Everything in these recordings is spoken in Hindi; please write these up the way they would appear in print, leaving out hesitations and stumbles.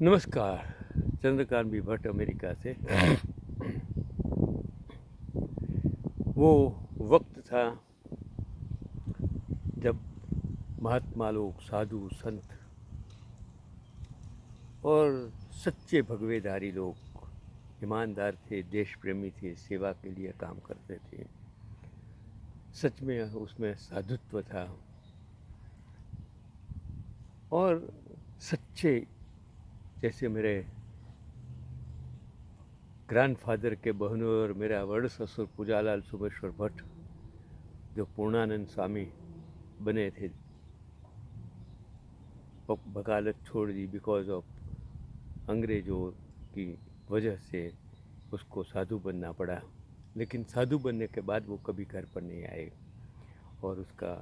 नमस्कार। चंद्रकांत बी भट्ट अमेरिका से। वो वक्त था जब महात्मा लोग, साधु संत और सच्चे भगवेदारी लोग ईमानदार थे, देश प्रेमी थे, सेवा के लिए काम करते थे। सच में उसमें साधुत्व था और सच्चे, जैसे मेरे ग्रैंडफादर के बहनों और मेरा वड़ ससुर पूजालाल सोमेश्वर भट्ट जो पूर्णानंद स्वामी बने थे, वकालत छोड़ दी बिकॉज ऑफ अंग्रेज़ों की वजह से उसको साधु बनना पड़ा। लेकिन साधु बनने के बाद वो कभी घर पर नहीं आए और उसका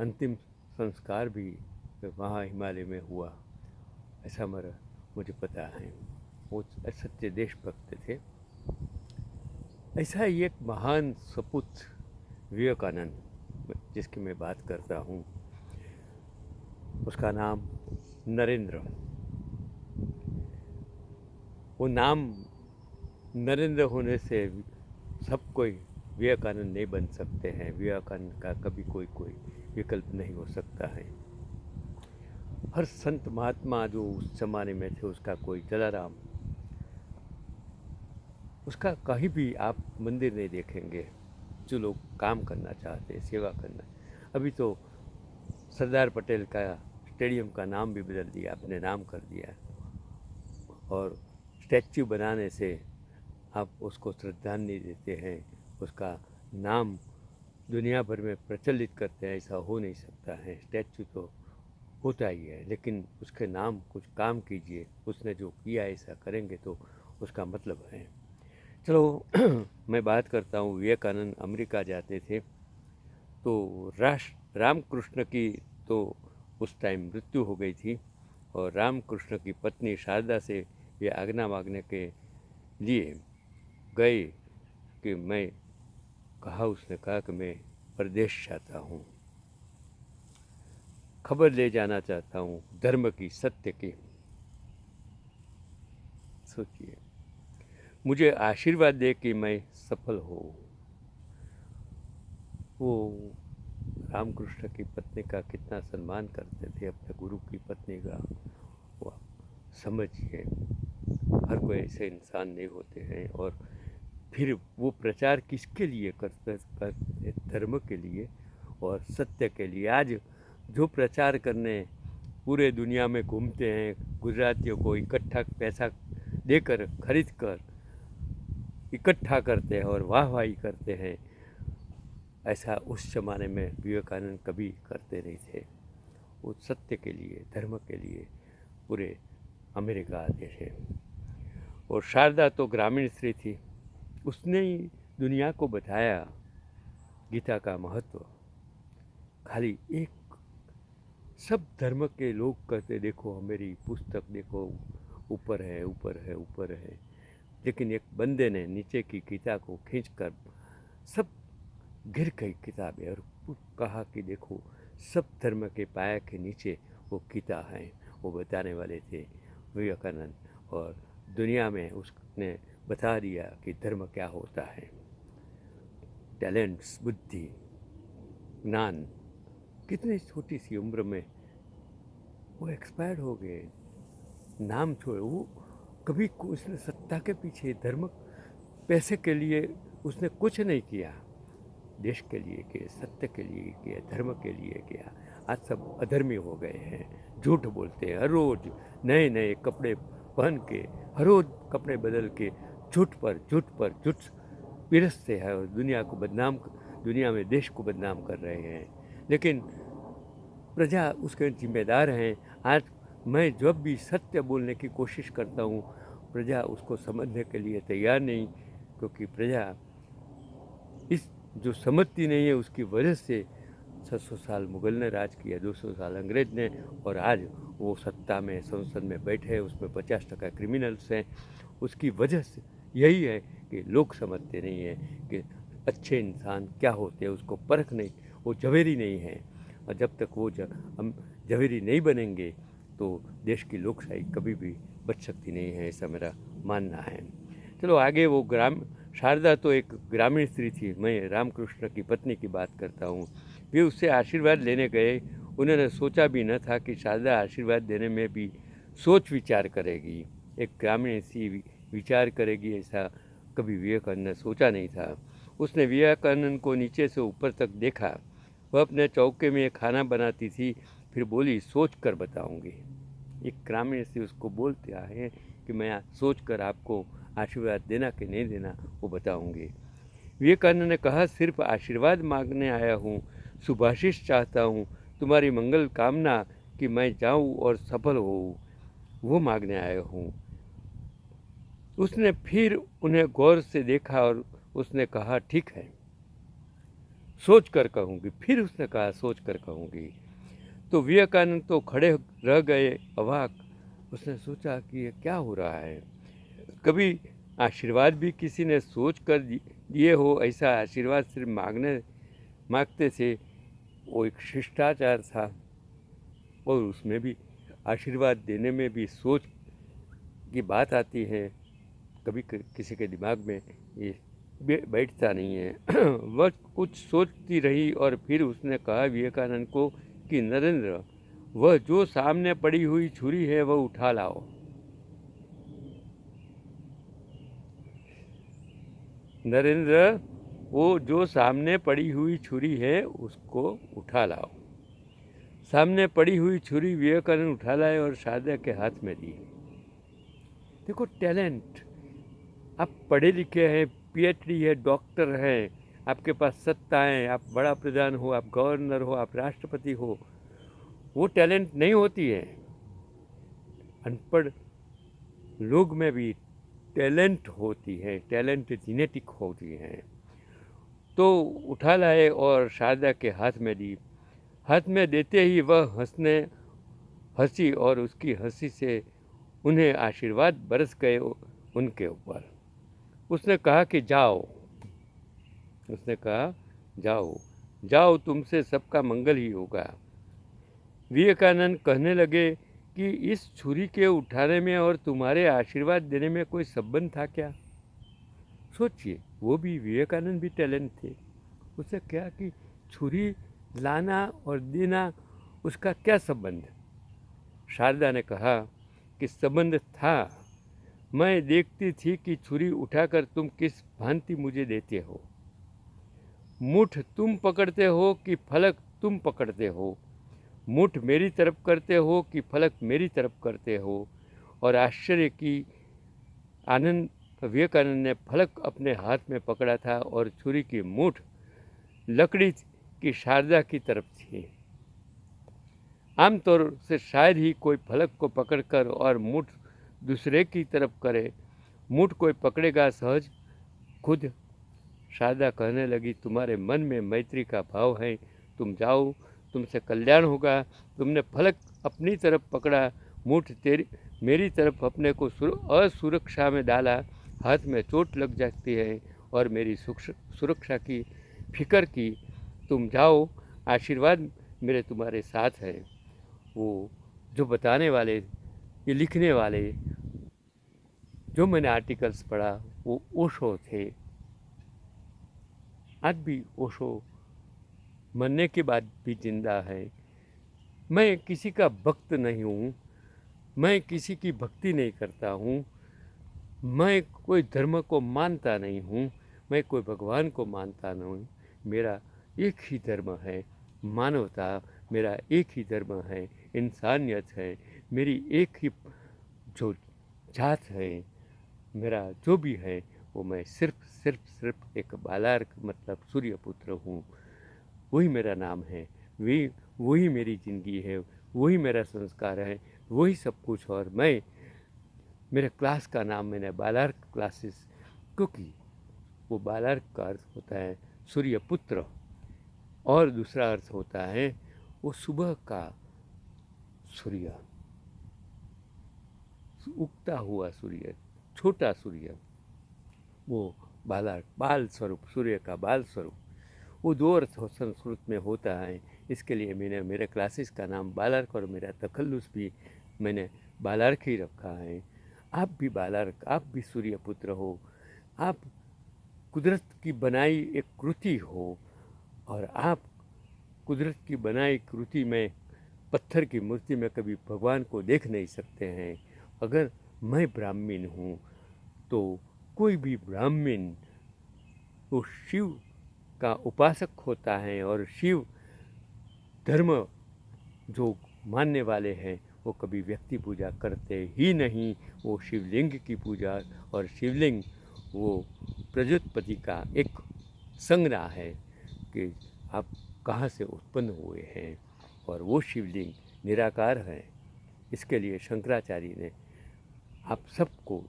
अंतिम संस्कार भी वहाँ हिमालय में हुआ, ऐसा मुझे पता है। वो सच्चे देशभक्त थे। ऐसा ही एक महान सपूत विवेकानंद जिसकी मैं बात करता हूँ, उसका नाम नरेंद्र। वो नाम नरेंद्र होने से सब कोई विवेकानंद नहीं बन सकते हैं। विवेकानंद का कभी कोई विकल्प नहीं हो सकता है। हर संत महात्मा जो उस जमाने में थे, उसका कोई जलाराम, उसका कहीं भी आप मंदिर नहीं देखेंगे जो लोग काम करना चाहते, सेवा करना। अभी तो सरदार पटेल का स्टेडियम का नाम भी बदल दिया, अपने नाम कर दिया, और स्टैच्यू बनाने से आप उसको श्रद्धांजलि देते हैं, उसका नाम दुनिया भर में प्रचलित करते हैं। ऐसा हो नहीं सकता है। स्टैच्यू तो होता ही है, लेकिन उसके नाम कुछ काम कीजिए। उसने जो किया ऐसा करेंगे तो उसका मतलब है। चलो मैं बात करता हूँ। विवेकानंद अमेरिका जाते थे तो रामकृष्ण की तो उस टाइम मृत्यु हो गई थी, और रामकृष्ण की पत्नी शारदा से ये आज्ञा मांगने के लिए गए कि उसने कहा कि मैं प्रदेश चाहता हूँ, खबर ले जाना चाहता हूँ धर्म की, सत्य की। सोचिए, मुझे आशीर्वाद दे कि मैं सफल हो। वो रामकृष्ण की पत्नी का कितना सम्मान करते थे, अपने गुरु की पत्नी का। वो समझिए, हर कोई ऐसे इंसान नहीं होते हैं। और फिर वो प्रचार किसके लिए करते, धर्म के लिए और सत्य के लिए। आज जो प्रचार करने पूरे दुनिया में घूमते हैं, गुजरातियों को इकट्ठा पैसा देकर खरीद कर इकट्ठा करते हैं और वाहवाही करते हैं, ऐसा उस ज़माने में विवेकानंद कभी करते नहीं थे। वो सत्य के लिए, धर्म के लिए पूरे अमेरिका आते थे। और शारदा तो ग्रामीण स्त्री थी, उसने ही दुनिया को बताया गीता का महत्व। खाली एक, सब धर्म के लोग कहते देखो मेरी पुस्तक देखो, ऊपर है ऊपर है ऊपर है, लेकिन एक बंदे ने नीचे की गीता को खींचकर सब गिर गई किताबें और कहा कि देखो सब धर्म के पाया के नीचे वो गीता है। वो बताने वाले थे विवेकानंद, और दुनिया में उसने बता दिया कि धर्म क्या होता है। टैलेंट्स, बुद्धि, ज्ञान, कितनी छोटी सी उम्र में वो एक्सपायर्ड हो गए, नाम छोड़े। वो कभी उसने सत्ता के पीछे, धर्म, पैसे के लिए उसने कुछ नहीं किया। देश के लिए किया, सत्य के लिए किया, धर्म के लिए किया। आज सब अधर्मी हो गए हैं, झूठ बोलते हैं, हर रोज़ नए नए कपड़े पहन के, हर रोज़ कपड़े बदल के झूठ पर झूठ पिरसते हैं और दुनिया में देश को बदनाम कर रहे हैं। लेकिन प्रजा उसके जिम्मेदार हैं। आज मैं जब भी सत्य बोलने की कोशिश करता हूँ, प्रजा उसको समझने के लिए तैयार नहीं, क्योंकि प्रजा इस जो समझती नहीं है, उसकी वजह से 600 साल मुगल ने राज किया, 200 साल अंग्रेज ने, और आज वो सत्ता में, संसद में बैठे हैं, उसमें 50% क्रिमिनल्स हैं। उसकी वजह से यही है कि लोग समझते नहीं हैं कि अच्छे इंसान क्या होते हैं, उसको परख नहीं, वो जवेरी नहीं है। और जब तक वो हम जवेरी नहीं बनेंगे तो देश की लोकशाही कभी भी बच सकती नहीं है, ऐसा मेरा मानना है। चलो आगे। वो शारदा तो एक ग्रामीण स्त्री थी। मैं रामकृष्ण की पत्नी की बात करता हूँ। वे उससे आशीर्वाद लेने गए। उन्होंने सोचा भी न था कि शारदा आशीर्वाद देने में भी सोच विचार करेगी। एक ग्रामीण सी विचार करेगी, ऐसा कभी विवेकानंद ने सोचा नहीं था। उसने विवेकानंद को नीचे से ऊपर तक देखा। वह अपने चौके में खाना बनाती थी। फिर बोली, सोच कर बताऊँगी। एक ग्रामीण से उसको बोलते हैं कि मैं सोच कर आपको आशीर्वाद देना कि नहीं देना वो बताऊंगी। विवेकानंद ने कहा, सिर्फ आशीर्वाद मांगने आया हूँ, शुभाशीष चाहता हूँ, तुम्हारी मंगल कामना कि मैं जाऊँ और सफल हो, वो मांगने आया हूँ। उसने फिर उन्हें गौर से देखा और उसने कहा, ठीक है, सोच कर कहूँगी। फिर उसने कहा, सोच कर कहूँगी। तो विवेकानंद तो खड़े रह गए अवाक। उसने सोचा कि ये क्या हो रहा है। कभी आशीर्वाद भी किसी ने सोच कर दिए हो, ऐसा आशीर्वाद सिर्फ मांगते थे। वो एक शिष्टाचार था और उसमें भी आशीर्वाद देने में भी सोच की बात आती है। कभी किसी के दिमाग में ये बैठता नहीं है। वह कुछ सोचती रही और फिर उसने कहा विवेकानंद को कि नरेंद्र, वह जो सामने पड़ी हुई छुरी है वह उठा लाओ। नरेंद्र, वो जो सामने पड़ी हुई छुरी है उसको उठा लाओ। सामने पड़ी हुई छुरी विवेकानंद उठा लाए और शारदा के हाथ में दी। देखो टैलेंट। आप पढ़े लिखे हैं, पीएचडी है, डॉक्टर हैं, आपके पास सत्ताएं, आप बड़ा प्रधान हो, आप गवर्नर हो, आप राष्ट्रपति हो, वो टैलेंट नहीं होती है। अनपढ़ लोग में भी टैलेंट होती है, टैलेंट जेनेटिक होती है। तो उठा लाए और शारदा के हाथ में दी। हाथ में देते ही वह हंसी और उसकी हंसी से उन्हें आशीर्वाद बरस गए उनके ऊपर। उसने कहा कि जाओ। उसने कहा, जाओ जाओ, तुमसे सबका मंगल ही होगा। विवेकानंद कहने लगे कि इस छुरी के उठाने में और तुम्हारे आशीर्वाद देने में कोई संबंध था क्या। सोचिए, वो भी विवेकानंद भी टैलेंट थे। उसने क्या कि छुरी लाना और देना, उसका क्या संबंध। शारदा ने कहा कि संबंध था। मैं देखती थी कि छुरी उठाकर तुम किस भांति मुझे देते हो। मुठ तुम पकड़ते हो कि फलक तुम पकड़ते हो। मुठ मेरी तरफ करते हो कि फलक मेरी तरफ करते हो। और आश्चर्य की आनंद, विवेकानंद ने फलक अपने हाथ में पकड़ा था और छुरी की मुठ लकड़ी की शारदा की तरफ थी। आमतौर से शायद ही कोई फलक को पकड़कर और मुठ दूसरे की तरफ करे। मुठ कोई पकड़ेगा सहज खुद। शारदा कहने लगी, तुम्हारे मन में मैत्री का भाव है, तुम जाओ, तुमसे कल्याण होगा। तुमने फलक अपनी तरफ पकड़ा, मुठ मेरी तरफ अपने को असुरक्षा में डाला। हाथ में चोट लग जाती है और मेरी सुरक्षा की फिक्र की। तुम जाओ, आशीर्वाद मेरे तुम्हारे साथ है। वो जो बताने वाले, ये लिखने वाले, जो मैंने आर्टिकल्स पढ़ा, वो ओशो थे। आज भी ओशो मरने के बाद भी जिंदा है। मैं किसी का भक्त नहीं हूँ, मैं किसी की भक्ति नहीं करता हूँ, मैं कोई धर्म को मानता नहीं हूँ, मैं कोई भगवान को मानता नहीं। मेरा एक ही धर्म है, मानवता। मेरा एक ही धर्म है, इंसानियत है। मेरी एक ही जो जात है, मेरा जो भी है, वो मैं सिर्फ एक बालार्क मतलब सूर्यपुत्र हूँ। वही मेरा नाम है, वही मेरी ज़िंदगी है, वही मेरा संस्कार है, वही सब कुछ। और मेरे क्लास का नाम मैंने बालार्क क्लासेस, क्योंकि वो बालार्क का अर्थ होता है सूर्यपुत्र और दूसरा अर्थ होता है वो सुबह का सूर्य, उगता हुआ सूर्य, छोटा सूर्य, वो बालार्क, बाल स्वरूप, सूर्य का बाल स्वरूप। वो दो अर्थ संस्कृत में होता है। इसके लिए मैंने मेरे क्लासेस का नाम बालार्क और मेरा तखल्लुस भी मैंने बालार्क ही रखा है। आप भी बालार्क, आप भी सूर्यपुत्र हो, आप कुदरत की बनाई एक कृति हो, और आप कुदरत की बनाई कृति में, पत्थर की मूर्ति में कभी भगवान को देख नहीं सकते हैं। अगर मैं ब्राह्मण हूँ तो कोई भी ब्राह्मण वो शिव का उपासक होता है, और शिव धर्म जो मानने वाले हैं वो कभी व्यक्ति पूजा करते ही नहीं। वो शिवलिंग की पूजा, और शिवलिंग वो प्रजापति का एक संज्ञा है कि आप कहाँ से उत्पन्न हुए हैं, और वो शिवलिंग निराकार है। इसके लिए शंकराचार्य ने आप सबको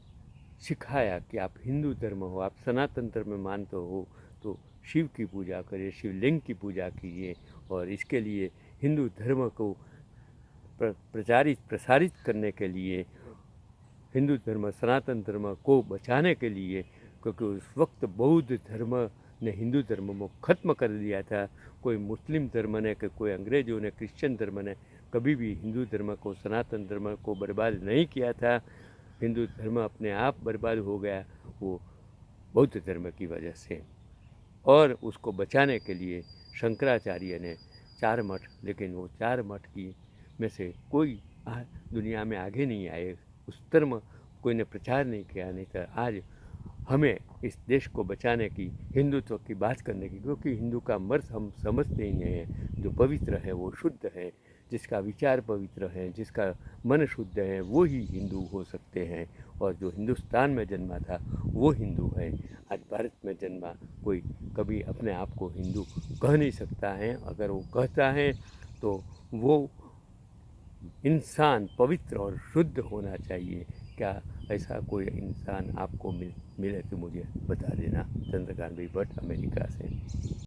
सिखाया कि आप हिंदू धर्म हो, आप सनातन धर्म में मानते हो तो शिव की पूजा करिए, शिवलिंग की पूजा कीजिए। और इसके लिए हिंदू धर्म को प्रसारित करने के लिए, हिंदू धर्म सनातन धर्म को बचाने के लिए, क्योंकि उस वक्त बौद्ध धर्म ने हिंदू धर्म को ख़त्म कर दिया था। कोई मुस्लिम धर्म ने, कि कोई अंग्रेज़ों ने, क्रिश्चियन धर्म ने कभी भी हिंदू धर्म को, सनातन धर्म को बर्बाद नहीं किया था। हिंदू धर्म अपने आप बर्बाद हो गया वो बौद्ध धर्म की वजह से। और उसको बचाने के लिए शंकराचार्य ने 4 मठ, लेकिन वो 4 मठ की में से कोई दुनिया में आगे नहीं आए, उस धर्म कोई ने प्रचार नहीं किया। नहीं तो आज हमें इस देश को बचाने की, हिंदुत्व की बात करने की, क्योंकि हिंदू का मर्थ हम समझते ही हैं। जो पवित्र है वो शुद्ध है, जिसका विचार पवित्र है, जिसका मन शुद्ध है, वो ही हिंदू हो सकते हैं। और जो हिंदुस्तान में जन्मा था वो हिंदू है। आज भारत में जन्मा कोई कभी अपने आप को हिंदू कह नहीं सकता है। अगर वो कहता है तो वो इंसान पवित्र और शुद्ध होना चाहिए। क्या ऐसा कोई इंसान आपको मिले तो मुझे बता देना। चंद्रकांत भाई भट्ट, अमेरिका से।